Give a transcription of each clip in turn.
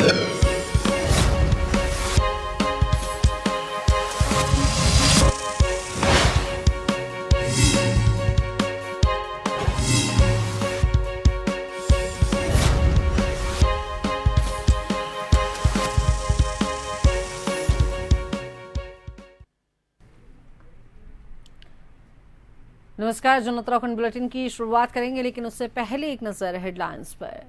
नमस्कार, जन उत्तराखंड बुलेटिन की शुरुआत करेंगे, लेकिन उससे पहले एक नजर हेडलाइंस पर।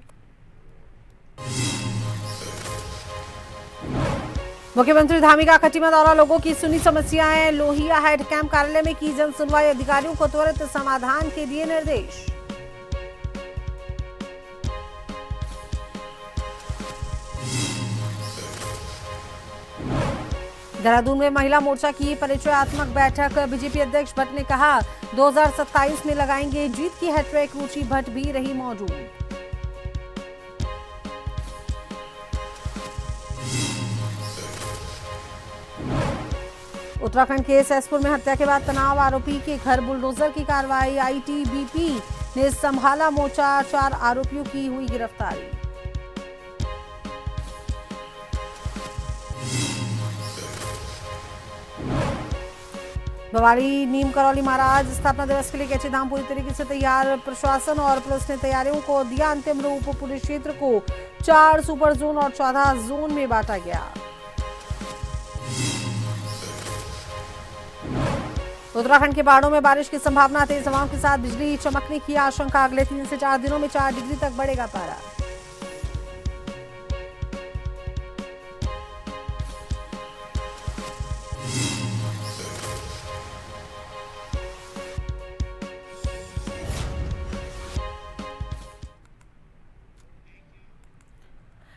मुख्यमंत्री धामी का खटीमा दौरा, लोगों की सुनी समस्याएं। लोहिया हेड कैंप कार्यालय में की जन सुनवाई, अधिकारियों को त्वरित समाधान के दिए निर्देश। देहरादून में महिला मोर्चा की परिचयात्मक बैठक, बीजेपी अध्यक्ष भट्ट ने कहा 2027 में लगाएंगे जीत की हैट्रिक। रुचि भट्ट भी रही मौजूद। उत्तराखंड के सैसपुर में हत्या के बाद तनाव, आरोपी के घर बुलडोजर की कार्रवाई। आईटीबीपी ने संभाला मोर्चा, 4 आरोपियों की हुई गिरफ्तारी। बवाड़ी नीम करौली महाराज स्थापना दिवस के लिए कैची धाम पूरी तरीके से तैयार। प्रशासन और पुलिस ने तैयारियों को दिया अंतिम रूप। पूरे क्षेत्र को 4 सुपर जोन और 14 जोन में बांटा गया। उत्तराखंड के पहाड़ों में बारिश की संभावना, तेज हवाओं के साथ बिजली चमकने की आशंका। अगले 3 से 4 दिनों में 4 डिग्री तक बढ़ेगा पारा।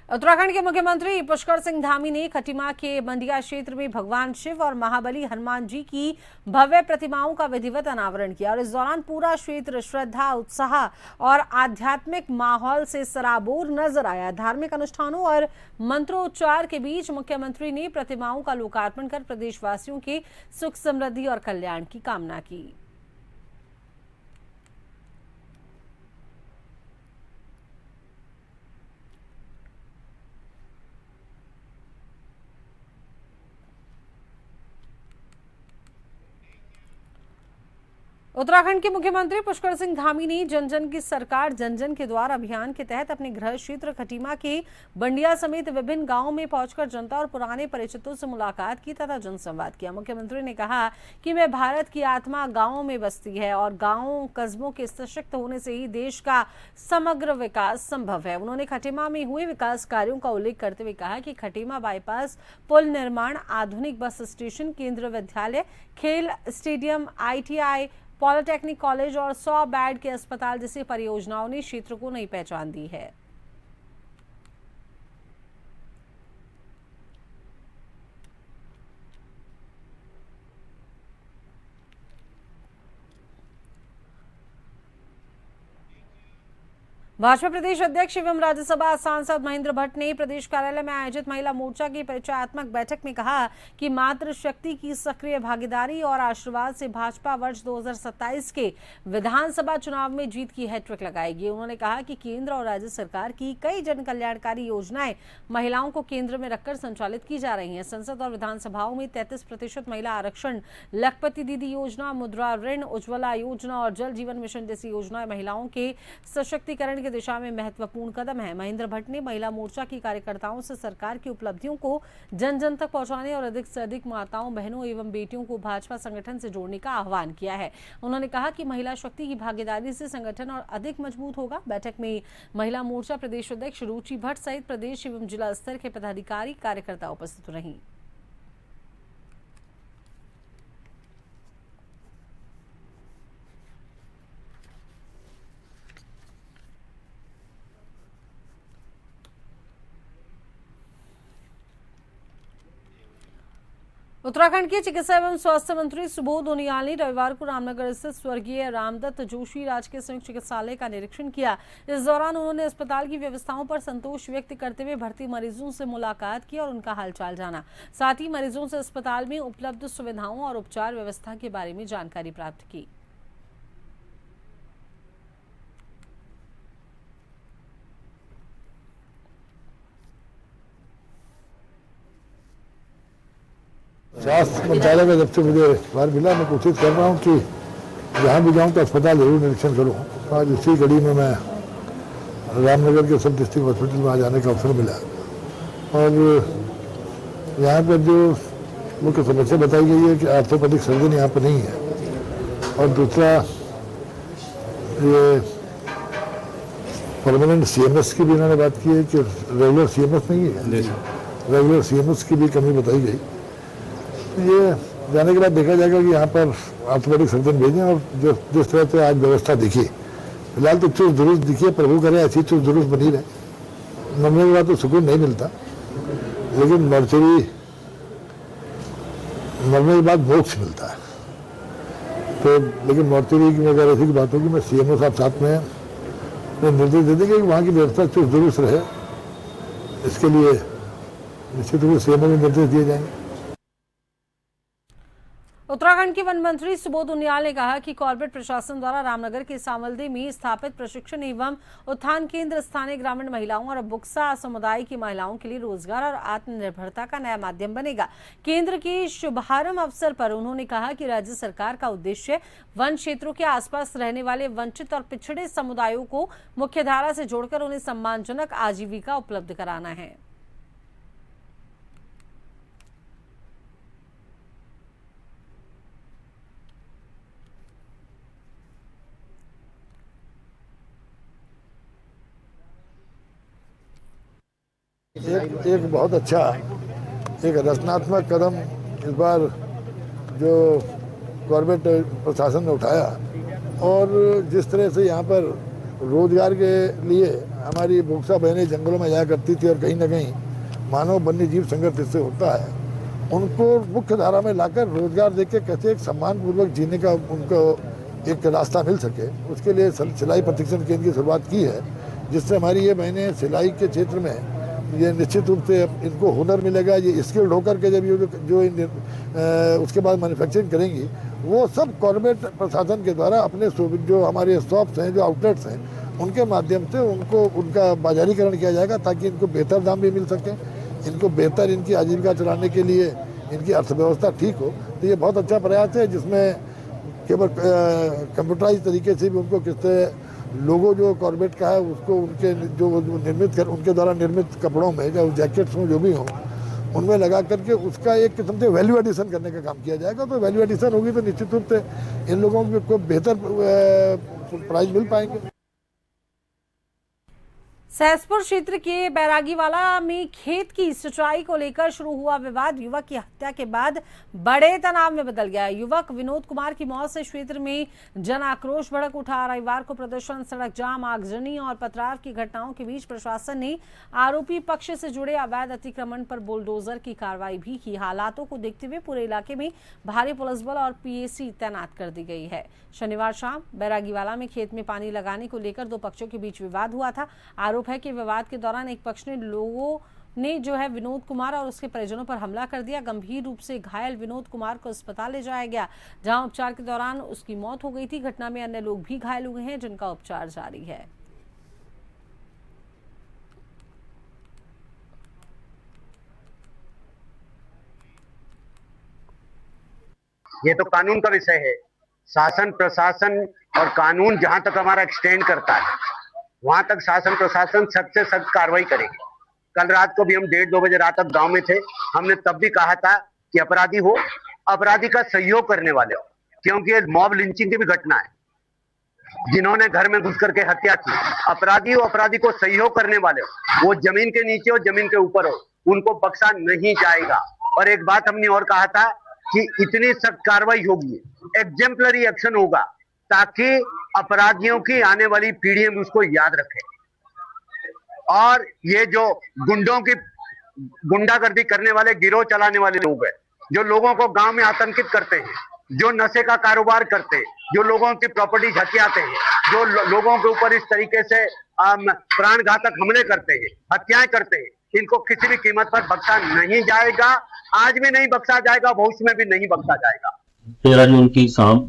उत्तराखंड के मुख्यमंत्री पुष्कर सिंह धामी ने खटीमा के मंडिया क्षेत्र में भगवान शिव और महाबली हनुमान जी की भव्य प्रतिमाओं का विधिवत अनावरण किया और इस दौरान पूरा क्षेत्र श्रद्धा, उत्साह और आध्यात्मिक माहौल से सराबोर नजर आया। धार्मिक अनुष्ठानों और मंत्रोच्चार के बीच मुख्यमंत्री ने प्रतिमाओं का लोकार्पण कर प्रदेशवासियों के सुख, समृद्धि और कल्याण की कामना की। उत्तराखंड के मुख्यमंत्री पुष्कर सिंह धामी ने जन जन की सरकार जन जन के द्वार अभियान के तहत अपने गृह क्षेत्र खटीमा के बंडिया समेत विभिन्न गांवों में पहुंचकर जनता और पुराने परिचितों से मुलाकात की तथा जनसंवाद किया। मुख्यमंत्री ने कहा कि मैं भारत की आत्मा गांवों में बसती है और गांवों कस्बों के सशक्त होने से ही देश का समग्र विकास संभव है। उन्होंने खटीमा में हुए विकास कार्यों का उल्लेख करते हुए कहा कि खटीमा बाईपास पुल निर्माण, आधुनिक बस स्टेशन, केंद्रीय विद्यालय, खेल स्टेडियम, ITI, पॉलिटेक्निक कॉलेज और 100 बेड के अस्पताल जैसी परियोजनाओं ने क्षेत्र को नई पहचान दी है। भाजपा प्रदेश अध्यक्ष एवं राज्यसभा सांसद महेंद्र भट्ट ने प्रदेश कार्यालय में आयोजित महिला मोर्चा की परिचयात्मक बैठक में कहा कि मातृशक्ति की सक्रिय भागीदारी और आशीर्वाद से भाजपा वर्ष 2027 के विधानसभा चुनाव में जीत की हैट्रिक लगाएगी। उन्होंने कहा कि केंद्र और राज्य सरकार की कई जन कल्याणकारी योजनाएं महिलाओं को केंद्र में रखकर संचालित की जा रही हैं। संसद और विधानसभाओं में 33% महिला आरक्षण, लखपति दीदी योजना, मुद्रा ऋण, उज्ज्वला योजना और जल जीवन मिशन जैसी योजनाएं महिलाओं के सशक्तिकरण की दिशा में महत्वपूर्ण कदम है। महेंद्र भट्ट ने महिला मोर्चा की कार्यकर्ताओं से सरकार की उपलब्धियों को जन जन तक पहुंचाने और अधिक से अधिक माताओं, बहनों एवं बेटियों को भाजपा संगठन से जोड़ने का आह्वान किया है। उन्होंने कहा कि महिला शक्ति की भागीदारी से संगठन और अधिक मजबूत होगा। बैठक में महिला मोर्चा प्रदेश अध्यक्ष रुचि भट्ट सहित प्रदेश एवं जिला स्तर के पदाधिकारी, कार्यकर्ता उपस्थित रहीं। उत्तराखंड के चिकित्सा एवं स्वास्थ्य मंत्री सुबोध उनियाल ने रविवार को रामनगर स्थित स्वर्गीय रामदत्त जोशी राजकीय संयुक्त चिकित्सालय का निरीक्षण किया। इस दौरान उन्होंने अस्पताल की व्यवस्थाओं पर संतोष व्यक्त करते हुए भर्ती मरीजों से मुलाकात की और उनका हालचाल जाना। साथ ही मरीजों से अस्पताल में उपलब्ध सुविधाओं और उपचार व्यवस्था के बारे में जानकारी प्राप्त की। स्वास्थ्य मंत्रालय का जब से मुझे बार मिला, मैं कोशिश कर रहा हूँ कि जहाँ भी जाऊँ तो अस्पताल जरूर निरीक्षण करूँ। आज इसी कड़ी में मैं रामनगर के सब डिस्ट्रिक्ट हॉस्पिटल में आ जाने का अवसर मिला और यहाँ पर जो मुख्य समस्या बताई गई है कि आर्थोपेडिक सर्जन यहाँ पर नहीं है और दूसरा ये परमानेंट सीएमएस की भी इन्होंने बात की है कि रेगुलर सीएमएस नहीं है, रेगुलर सीएमएस की भी कमी बताई गई। ये जाने के बाद देखा जाएगा कि यहाँ पर आर्थोपेडिक सर्जन भेजें और जिस तरह से आज व्यवस्था दिखी, फिलहाल तो चुस्त दुरुस्त दिखी है, प्रभु करे ऐसी चुस्त दुरुस्त बनी रहे। मरने के बाद तो सुकून नहीं मिलता, लेकिन मरने के बाद मोक्ष मिलता है। तो लेकिन मॉर्चरी की अगर ऐसी बात होगी, मैं सीएमओ साहब साथ में निर्देश दे देंगे कि वहाँ की व्यवस्था चुस्त दुरुस्त रहे, इसके लिए निश्चित रूप से सीएमओ में निर्देश दिए जाएंगे। उत्तराखंड के वन मंत्री सुबोध उनियाल ने कहा कि कॉर्बेट प्रशासन द्वारा रामनगर के सामलदी में स्थापित प्रशिक्षण एवं उत्थान केंद्र स्थानीय ग्रामीण महिलाओं और बुक्सा समुदाय की महिलाओं के लिए रोजगार और आत्मनिर्भरता का नया माध्यम बनेगा। केंद्र के शुभारंभ अवसर पर उन्होंने कहा कि राज्य सरकार का उद्देश्य वन क्षेत्रों के आसपास रहने वाले वंचित और पिछड़े समुदायों को मुख्यधारा से जोड़कर उन्हें सम्मानजनक आजीविका उपलब्ध कराना है। एक बहुत अच्छा एक रचनात्मक कदम इस बार जो कॉर्बेट प्रशासन ने उठाया और जिस तरह से यहाँ पर रोजगार के लिए हमारी बुक्सा बहनें जंगलों में जाया करती थी और कहीं ना कहीं मानव वन्य जीव संघर्ष इससे होता है, उनको मुख्य धारा में लाकर रोजगार देके कैसे एक सम्मानपूर्वक जीने का उनको एक रास्ता मिल सके, उसके लिए सिलाई प्रशिक्षण केंद्र की शुरुआत की है, जिससे हमारी ये बहनें सिलाई के क्षेत्र में ये निश्चित रूप से इनको हुनर मिलेगा। ये स्किल्ड होकर के जब ये जो उसके बाद मैन्युफैक्चरिंग करेंगी, वो सब कॉर्पोरेट प्रशासन के द्वारा अपने जो हमारे शॉप्स हैं, जो आउटलेट्स हैं, उनके माध्यम से उनको उनका बाजारीकरण किया जाएगा ताकि इनको बेहतर दाम भी मिल सके, इनको बेहतर इनकी आजीविका चलाने के लिए इनकी अर्थव्यवस्था ठीक हो। तो ये बहुत अच्छा प्रयास है जिसमें केवल कंप्यूटराइज तरीके से भी उनको किससे लोगो जो कॉर्बेट का है उसको उनके जो निर्मित कर उनके द्वारा निर्मित कपड़ों में या जैकेट्स हों जो भी हों उनमें लगा करके उसका एक किस्म से वैल्यू एडिशन करने का काम किया जाएगा। तो वैल्यू एडिशन होगी तो निश्चित रूप से इन लोगों को बेहतर प्राइस मिल पाएंगे। सहसपुर क्षेत्र के बैरागीवाला में खेत की सिंचाई को लेकर शुरू हुआ विवाद युवक की हत्या के बाद बड़े तनाव में बदल गया। युवक विनोद कुमार की मौत से क्षेत्र में जन आक्रोश भड़क उठा। रविवार को प्रदर्शन, सड़क जाम, आगजनी और पथराव की घटनाओं के बीच प्रशासन ने आरोपी पक्ष से जुड़े अवैध अतिक्रमण पर बुलडोजर की कार्रवाई भी की। हालातों को देखते हुए पूरे इलाके में भारी पुलिस बल और पीएसी तैनात कर दी गई है। शनिवार शाम बैरागीवाला में खेत में पानी लगाने को लेकर दो पक्षों के बीच विवाद हुआ था। आरोप है कि विवाद के दौरान एक पक्ष ने लोगों ने जो है विनोद कुमार और उसके परिजनों पर हमला कर दिया। गंभीर रूप से घायल विनोद कुमार को अस्पताल ले जाया गया, जहां उपचार के दौरान उसकी मौत हो गई थी। घटना में अन्य लोग भी घायल हुए हैं, जिनका उपचार जारी है। ये तो कानून का विषय है। शासन प्रशासन और कानून जहां तक हमारा एक्सटेंड करता है वहां तक शासन प्रशासन सख्त से सख्त कार्रवाई करेगी। कल रात को भी हम 1:30-2 बजे रात तक गांव में थे। हमने तब भी कहा था कि अपराधी हो, अपराधी का सहयोग करने वाले हो, क्योंकि ये मॉब लिंचिंग की भी घटना है। जिन्होंने घर में घुस करके हत्या की, अपराधी हो, अपराधी को सहयोग करने वाले हो, वो जमीन के नीचे हो, जमीन के ऊपर हो, उनको बख्शा नहीं जाएगा। और एक बात हमने और कहा था कि इतनी सख्त कार्रवाई होगी, एग्जेम्पलरी एक्शन होगा, ताकि अपराधियों की आने वाली पीढ़ी में उसको याद रखे। और ये जो गुंडों की गुंडागर्दी करने वाले, गिरोह चलाने वाले लोग हैं, जो लोगों को गांव में आतंकित करते हैं, जो नशे का कारोबार करते हैं, जो लोगों की प्रॉपर्टी हथियाते हैं, जो लोगों के ऊपर इस तरीके से प्राणघातक हमले करते हैं, हत्याएं करते हैं, इनको किसी भी कीमत पर बख्शा नहीं जाएगा। आज भी नहीं बख्शा जाएगा, भविष्य में भी नहीं बख्शा जाएगा। 13 जून की शाम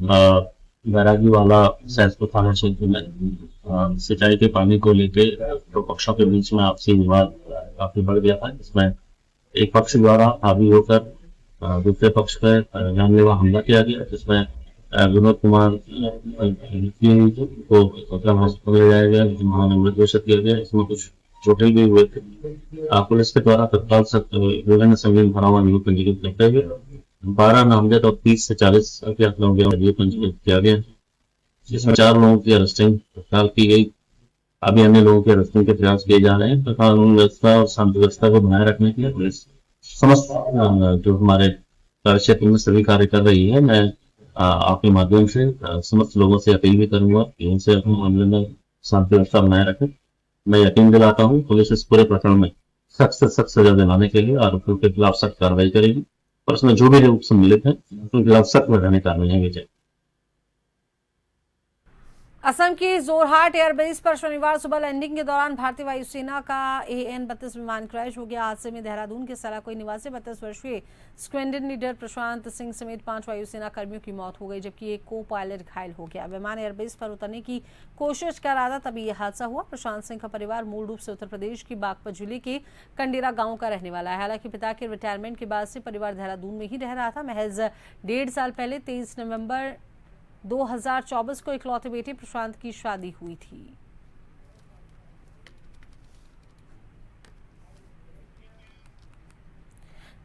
बैरागीवाला सहसपुर थाना क्षेत्र में सिंचाई के पानी को लेके दो पक्षों के बीच में आपसी विवाद काफी बढ़ गया था। इसमें एक पक्ष द्वारा हावी होकर दूसरे पक्ष पर जानलेवा हमला किया गया, जिसमें विनोद कुमार को हॉस्पिटल ले जाया गया, जिन्होंने मृत घोषित किया गया। इसमें कुछ चोटिल भी हुए थे। पुलिस के द्वारा तत्काल विभिन्न संगीन धाराओं में पंजीकृत करते हुए 12 नामजद और 30 से 40 अज्ञात लोगों के पंजीकृत किया गया, जिसमें 4 लोगों की अरेस्टिंग तत्काल की गई। अभी अन्य लोगों के अरेस्टिंग के प्रयास किए जा रहे हैं तथा कानून व्यवस्था और शांति व्यवस्था को बनाए रखने के लिए पुलिस समस्त जो हमारे कार्य क्षेत्र में सभी कार्य कर रही है। मैं आपके माध्यम से समस्त लोगों से अपील भी करूंगा कि इनसे अपने मामले में शांति व्यवस्था बनाए रखें। मैं यकीन दिलाता हूं पुलिस इस पूरे प्रकरण में सख्त से सख्त सजा दिलाने के लिए आरोपियों के खिलाफ सख्त कार्रवाई करेगी और उसमें जो भी लोग सम्मिलित हैं उनके खिलाफ सख्त वैधानिक कार्रवाई की जाए। असम की जोरहाट एयरबेस पर शनिवार सुबह लैंडिंग के दौरान भारतीय वायुसेना का AN-32 विमान क्रैश हो गया। हादसे में देहरादून के सलाकोई निवासी 32 वर्षीय स्क्वाड्रन लीडर प्रशांत सिंह समेत 5 वायुसेना कर्मियों की मौत हो गई, जबकि एक को पायलट घायल हो गया। विमान एयरबेस पर उतरने की कोशिश कर रहा था, तभी यह हादसा हुआ। प्रशांत सिंह का परिवार मूल रूप से उत्तर प्रदेश की बागपत जिले के कंडेरा गाँव का रहने वाला है। हालांकि पिता के रिटायरमेंट के बाद से परिवार देहरादून में ही रह रहा था। महज 1.5 साल पहले 23 नवंबर 2024 को इकलौते बेटे प्रशांत की शादी हुई थी।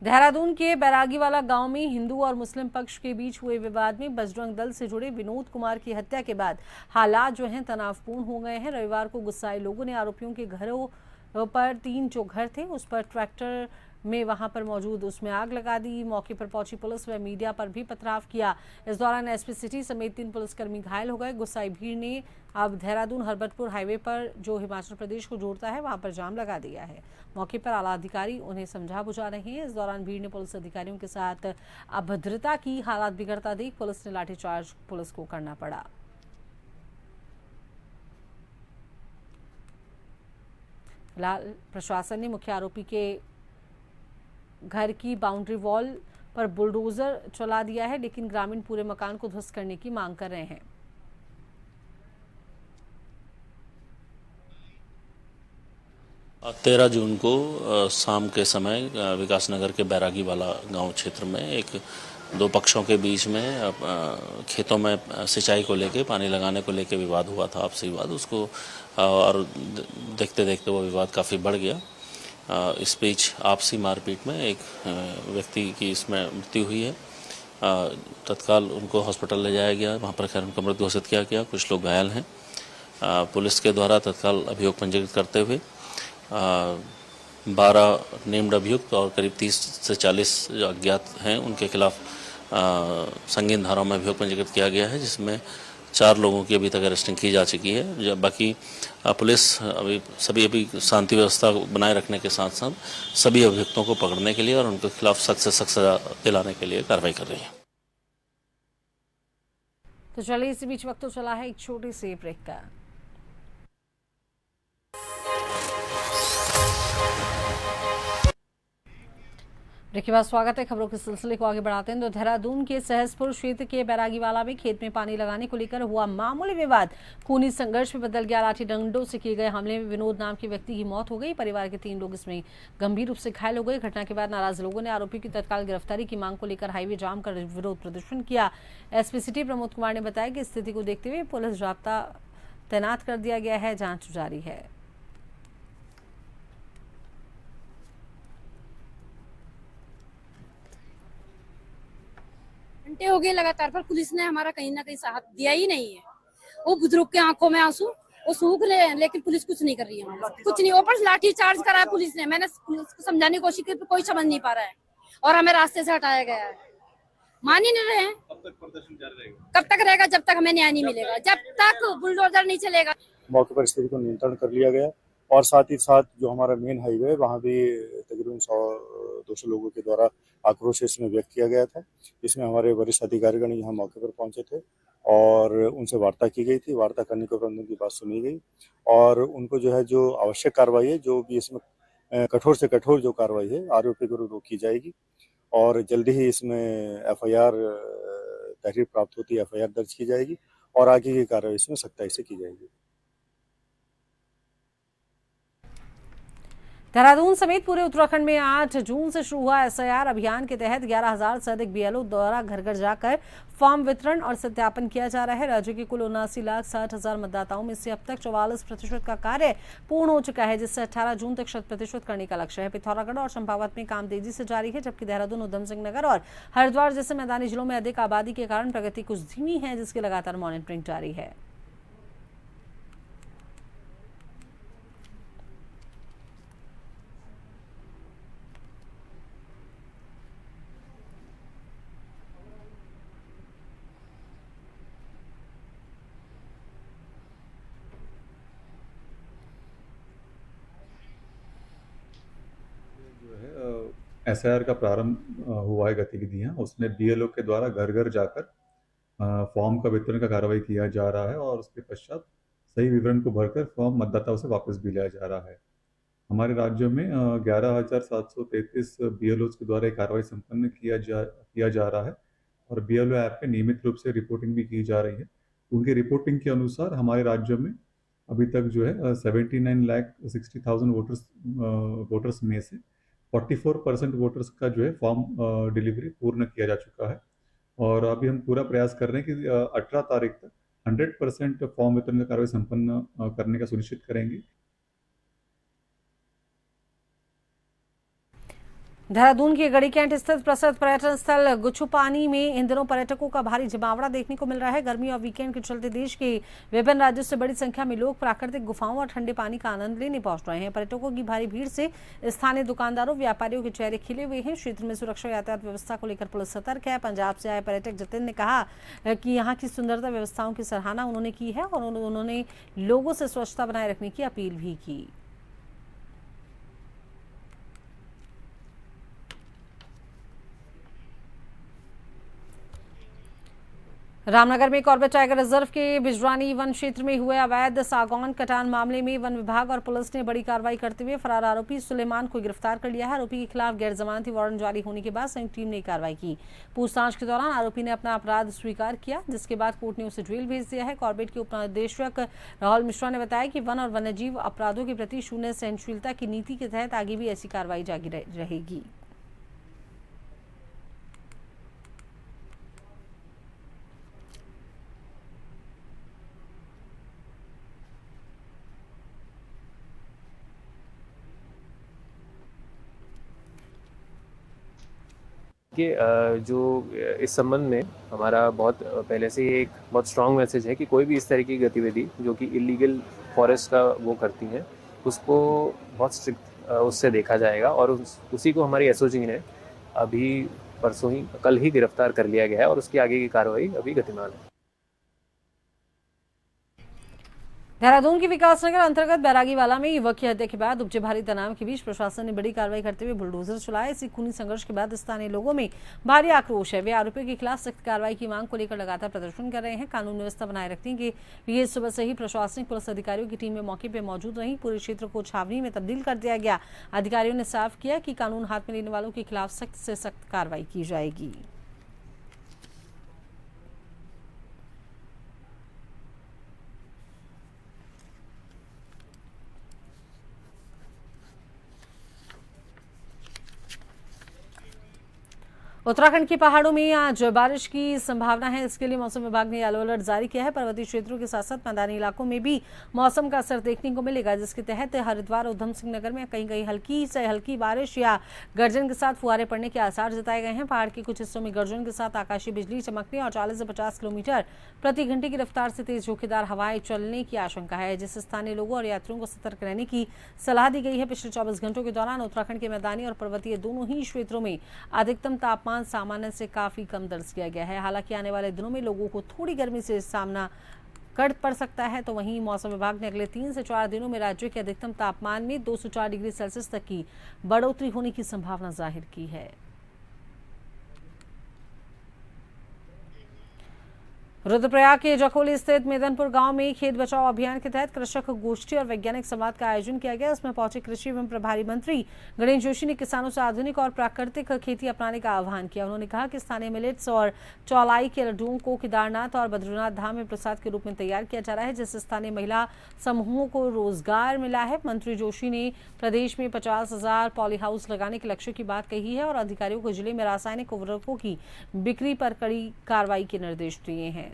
देहरादून के बैरागीवाला गांव में हिंदू और मुस्लिम पक्ष के बीच हुए विवाद में बजरंग दल से जुड़े विनोद कुमार की हत्या के बाद हालात जो हैं तनावपूर्ण हो गए हैं। रविवार को गुस्साए लोगों ने आरोपियों के घरों पर 3 जो घर थे उस पर ट्रैक्टर में वहां पर मौजूद उसमें आग लगा दी। मौके पर पहुंची पुलिस व मीडिया पर भी पथराव किया। इस दौरान SP सिटी समेत 3 पुलिसकर्मी घायल हो गए। गुस्साई भीड़ ने अब देहरादून हरबतपुर हाईवे पर जो हिमाचल प्रदेश को जोड़ता है वहां पर जाम लगा दिया है। मौके पर आला अधिकारी उन्हें समझा बुझा रहे हैं। इस दौरान भीड़ ने पुलिस अधिकारियों के साथ अभद्रता की। हालात बिगड़ता देख पुलिस ने लाठीचार्ज पुलिस को करना पड़ा। फिलहाल प्रशासन ने मुख्य आरोपी के घर की बाउंड्री वॉल पर बुलडोजर चला दिया है, लेकिन ग्रामीण पूरे मकान को ध्वस्त करने की मांग कर रहे हैं। तेरह जून को शाम के समय विकासनगर के बैरागीवाला गांव क्षेत्र में एक 2 पक्षों के बीच में खेतों में सिंचाई को लेके पानी लगाने को लेके विवाद हुआ था, आपसी विवाद। उसको और देखते देखते वो विवाद काफ़ी बढ़ गया। इस बीच आपसी मारपीट में एक व्यक्ति की इसमें मृत्यु हुई है। तत्काल उनको हॉस्पिटल ले जाया गया, वहाँ पर खैर उनका मृत घोषित किया गया। कुछ लोग घायल हैं। पुलिस के द्वारा तत्काल अभियोग पंजीकृत करते हुए 12 नेम्ड अभियुक्त और करीब 30 से 40 जो अज्ञात हैं उनके खिलाफ संगीन धाराओं में अभियोग पंजीकृत किया गया है, जिसमें 4 लोगों की अभी तक अरेस्टिंग की जा चुकी है। जब बाकी पुलिस अभी शांति व्यवस्था बनाए रखने के साथ साथ सभी अभियुक्तों को पकड़ने के लिए और उनके खिलाफ सख्त से सख्त सजा दिलाने के लिए कार्रवाई कर रही है। तो चलिए इसी बीच वक्त तो चला है एक छोटी सी ब्रेक का। देखिए बाद स्वागत है। खबरों के सिलसिले को आगे बढ़ाते हैं तो देहरादून के सहसपुर क्षेत्र के बैरागीवाला में खेत में पानी लगाने को लेकर हुआ मामूली विवाद खूनी संघर्ष में बदल गया। लाठी डंडों से किए गए हमले में विनोद नाम के व्यक्ति की मौत हो गई। परिवार के 3 लोग इसमें गंभीर रूप से घायल हो गए। घटना के बाद नाराज लोगों ने आरोपी की तत्काल गिरफ्तारी की मांग को लेकर हाईवे जाम कर विरोध प्रदर्शन किया। SP सिटी प्रमोद कुमार ने बताया कि स्थिति को देखते हुए पुलिस जाब्ता तैनात कर दिया गया है, जाँच जारी है। घंटे हो गए लगातार, पर पुलिस ने हमारा कहीं ना कहीं साथ दिया ही नहीं है। वो बुजुर्ग के आंखों में आंसू, वो सूख रहे हैं, लेकिन पुलिस कुछ नहीं कर रही है। कुछ नहीं, ऊपर लाठी चार्ज करा है पुलिस ने। मैंने पुलिस को समझाने की कोशिश की, कोई समझ नहीं पा रहा है और हमें रास्ते से हटाया गया है। मान ही नहीं रहे हैं। कब तक प्रदर्शन जारी रहेगा? कब तक रहेगा? जब तक हमें न्याय नहीं मिलेगा, जब तक बुलडोजर नहीं चलेगा। मौके पर स्थिति को नियंत्रण कर लिया गया और साथ ही साथ जो हमारा मेन हाईवे है वहाँ भी तकरीबन 100-200 लोगों के द्वारा आक्रोश इसमें व्यक्त किया गया था। इसमें हमारे वरिष्ठ अधिकारीगण यहाँ मौके पर पहुंचे थे और उनसे वार्ता की गई थी। वार्ता करने के उपरांत उनकी बात सुनी गई और उनको जो है जो आवश्यक कार्रवाई है, जो भी इसमें कठोर से कठोर जो कार्रवाई है आरोपी के विरुद्ध की जाएगी और जल्दी ही इसमें FIR तहरीर प्राप्त होती है, FIR दर्ज की जाएगी और आगे की कार्रवाई इसमें सख्ताई से की जाएगी। देहरादून समेत पूरे उत्तराखंड में 8 जून से शुरू हुआ एसआईआर अभियान के तहत 11,000 से अधिक बीएलओ द्वारा घर घर जाकर फॉर्म वितरण और सत्यापन किया जा रहा है। राज्य के कुल 79,60,000 मतदाताओं में से अब तक 44% का कार्य पूर्ण हो चुका है, जिससे 18 जून तक 100% करने का लक्ष्य है। पिथौरागढ़ और चंपावत में काम तेजी से जारी है, जबकि देहरादून, उधम सिंह नगर और हरिद्वार जैसे मैदानी जिलों में अधिक आबादी के कारण प्रगति कुछ धीमी है, जिसकी लगातार मॉनिटरिंग जारी है। एसआईआर का प्रारंभ हुआ है गतिविधियां, उसमें बीएलओ के द्वारा घर घर जाकर फॉर्म का वितरण का कार्रवाई किया जा रहा है और उसके पश्चात सही विवरण को भरकर फॉर्म मतदाताओं से वापस भी लिया जा रहा है। हमारे राज्य में 11,733 बीएलओ के द्वारा एक कार्रवाई संपन्न किया जा रहा है और बीएलओ ऐप पे नियमित रूप से रिपोर्टिंग भी की जा रही है। उनकी रिपोर्टिंग के अनुसार हमारे राज्य में अभी तक जो है 79,60,000 वोटर्स में से 44% वोटर्स का जो है फॉर्म डिलीवरी पूर्ण किया जा चुका है और अभी हम पूरा प्रयास कर रहे हैं कि 18 तारीख तक 100% फॉर्म वितरण का कार्रवाई संपन्न करने का सुनिश्चित करेंगे। देहरादून के गढ़ी कैंट स्थित प्रसिद्ध पर्यटन स्थल गुच्छुपानी में इन दिनों पर्यटकों का भारी जमावड़ा देखने को मिल रहा है। गर्मी और वीकेंड के चलते देश के विभिन्न राज्यों से बड़ी संख्या में लोग प्राकृतिक गुफाओं और ठंडे पानी का आनंद लेने पहुंच रहे हैं। पर्यटकों की भारी भीड़ से स्थानीय दुकानदारों, व्यापारियों के चेहरे खिले हुए हैं। क्षेत्र में सुरक्षा यातायात व्यवस्था को लेकर पुलिस सतर्क है। पंजाब से आए पर्यटक जतिन ने कहा कि यहाँ की सुंदरता व्यवस्थाओं की सराहना उन्होंने की है और उन्होंने लोगों से स्वच्छता बनाए रखने की अपील भी की। रामनगर में कॉर्बेट टाइगर रिजर्व के बिजरानी वन क्षेत्र में हुए अवैध सागौन कटान मामले में वन विभाग और पुलिस ने बड़ी कार्रवाई करते हुए फरार आरोपी सुलेमान को गिरफ्तार कर लिया है। आरोपी के खिलाफ गैर जमानती वारंट जारी होने के बाद संयुक्त टीम ने कार्रवाई की। पूछताछ के दौरान आरोपी ने अपना अपराध स्वीकार किया, जिसके बाद कोर्ट ने उसे जेल भेज दिया है। कॉर्बेट के उपनिदेशक राहुल मिश्रा ने बताया कि वन और वन्यजीव अपराधों के प्रति शून्य सहनशीलता की नीति के तहत आगे भी ऐसी कार्रवाई जारी रहेगी। कि जो इस संबंध में हमारा बहुत पहले से ही एक बहुत स्ट्रॉन्ग मैसेज है कि कोई भी इस तरह की गतिविधि जो कि इलीगल फॉरेस्ट का वो करती हैं उसको बहुत स्ट्रिक्ट उससे देखा जाएगा और उसी को हमारी एसओजी ने अभी कल ही गिरफ्तार कर लिया गया है और उसकी आगे की कार्रवाई अभी गतिमान है। देहरादून के विकासनगर अंतर्गत बैरागीवाला में युवक की हत्या के बाद उपजे भारी तनाव के बीच प्रशासन ने बड़ी कार्रवाई करते हुए बुलडोजर चलाया। इसी खूनी संघर्ष के बाद स्थानीय लोगों में भारी आक्रोश है। वे आरोपियों के खिलाफ सख्त कार्रवाई की मांग को लेकर लगातार प्रदर्शन कर रहे हैं। कानून व्यवस्था बनाए रखने के लिए सुबह से ही प्रशासनिक पुलिस अधिकारियों की टीमें मौके पर मौजूद रही। पूरे क्षेत्र को छावनी में तब्दील कर दिया गया। अधिकारियों ने साफ किया कि कानून हाथ में लेने वालों के खिलाफ सख्त से सख्त कार्रवाई की जाएगी। उत्तराखंड के पहाड़ों में आज बारिश की संभावना है, इसके लिए मौसम विभाग ने येलो अलर्ट जारी किया है। पर्वतीय क्षेत्रों के साथ साथ मैदानी इलाकों में भी मौसम का असर देखने को मिलेगा, जिसके तहत हरिद्वार, उधम सिंह नगर में कहीं कहीं हल्की से हल्की बारिश या गर्जन के साथ फुहारे पड़ने के आसार जताए गए हैं। पहाड़ के कुछ हिस्सों में गर्जन के साथ आकाशीय बिजली चमकने और 40 से 50 किलोमीटर प्रति घंटे की रफ्तार से तेज झोंकेदार हवाएं चलने की आशंका है, जिससे स्थानीय लोगों और यात्रियों को सतर्क रहने की सलाह दी गई है। पिछले 24 घंटों के दौरान उत्तराखंड के मैदानी और पर्वतीय दोनों ही क्षेत्रों में अधिकतम तापमान सामान्य से काफी कम दर्ज किया गया है। हालांकि आने वाले दिनों में लोगों को थोड़ी गर्मी से सामना कर पड़ सकता है। तो वहीं मौसम विभाग ने अगले 3 से 4 दिनों में राज्य के अधिकतम तापमान में 2 से 4 डिग्री सेल्सियस तक की बढ़ोतरी होने की संभावना जाहिर की है। रुद्रप्रयाग के जखोली स्थित मेदनपुर गांव में खेत बचाओ अभियान के तहत कृषक गोष्ठी और वैज्ञानिक संवाद का आयोजन किया गया। इसमें पहुंचे कृषि एवं प्रभारी मंत्री गणेश जोशी ने किसानों से आधुनिक और प्राकृतिक खेती अपनाने का आह्वान किया। उन्होंने कहा कि स्थानीय मिलेट्स और चौलाई के लड्डुओं को केदारनाथ और बद्रीनाथ धाम में प्रसाद के रूप में तैयार किया जा रहा है, जिससे स्थानीय महिला समूहों को रोजगार मिला है। मंत्री जोशी ने प्रदेश में 50,000 पॉली हाउस लगाने के लक्ष्य की बात कही है और अधिकारियों को जिले में रासायनिक उर्वरकों की बिक्री पर कड़ी कार्रवाई के निर्देश दिए हैं।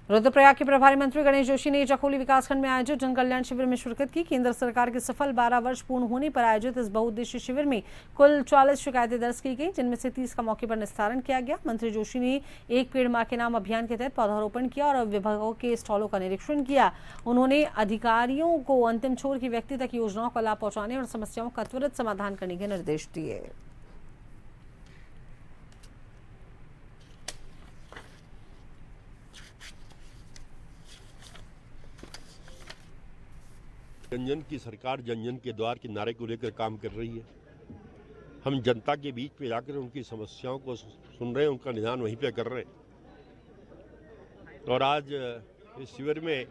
रुद्रप्रयाग के प्रभारी मंत्री गणेश जोशी ने जखोली विकासखंड में आयोजित जन कल्याण शिविर में शिरकत की। केंद्र सरकार के सफल 12 वर्ष पूर्ण होने पर आयोजित इस बहुउद्देशीय शिविर में कुल 44 शिकायतें दर्ज की गई, जिनमें से 30 का मौके पर निस्तारण किया गया। मंत्री जोशी ने एक पेड़ मां के नाम अभियान के तहत पौधारोपण किया और विभागों के स्टॉलों का निरीक्षण किया। उन्होंने अधिकारियों को अंतिम छोर के व्यक्ति तक योजनाओं का लाभ पहुंचाने और समस्याओं का त्वरित समाधान करने के निर्देश दिए। जन जन की सरकार जन जन के द्वार के नारे को लेकर काम कर रही है। हम जनता के बीच में जाकर उनकी समस्याओं को सुन रहे हैं, उनका निदान वहीं पे कर रहे हैं। और आज इस शिविर में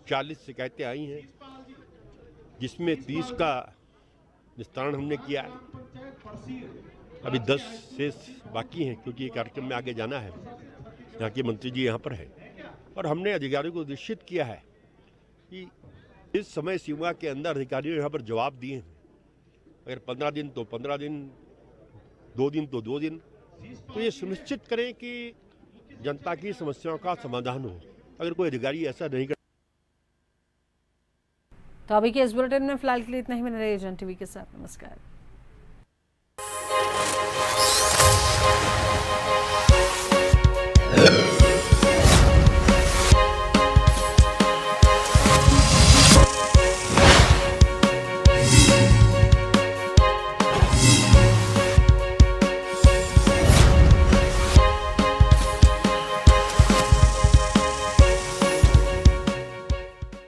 40 शिकायतें आई हैं, जिसमें 30 का निस्तारण हमने किया है। अभी 10 शेष बाकी हैं, क्योंकि ये कार्यक्रम में आगे जाना है। यहाँ के मंत्री जी यहाँ पर है और हमने अधिकारियों को निश्चित किया है कि इस समय सीमा के अंदर अधिकारियों यहाँ पर जवाब दिए हैं। अगर 15 दिन तो 15 दिन, 2 दिन तो 2 दिन, तो ये सुनिश्चित करें कि जनता की समस्याओं का समाधान हो। अगर कोई अधिकारी ऐसा नहीं कर तो अभी के इस बुलेटिन में फिलहाल के लिए इतना ही। मैंने जन टीवी के साथ नमस्कार।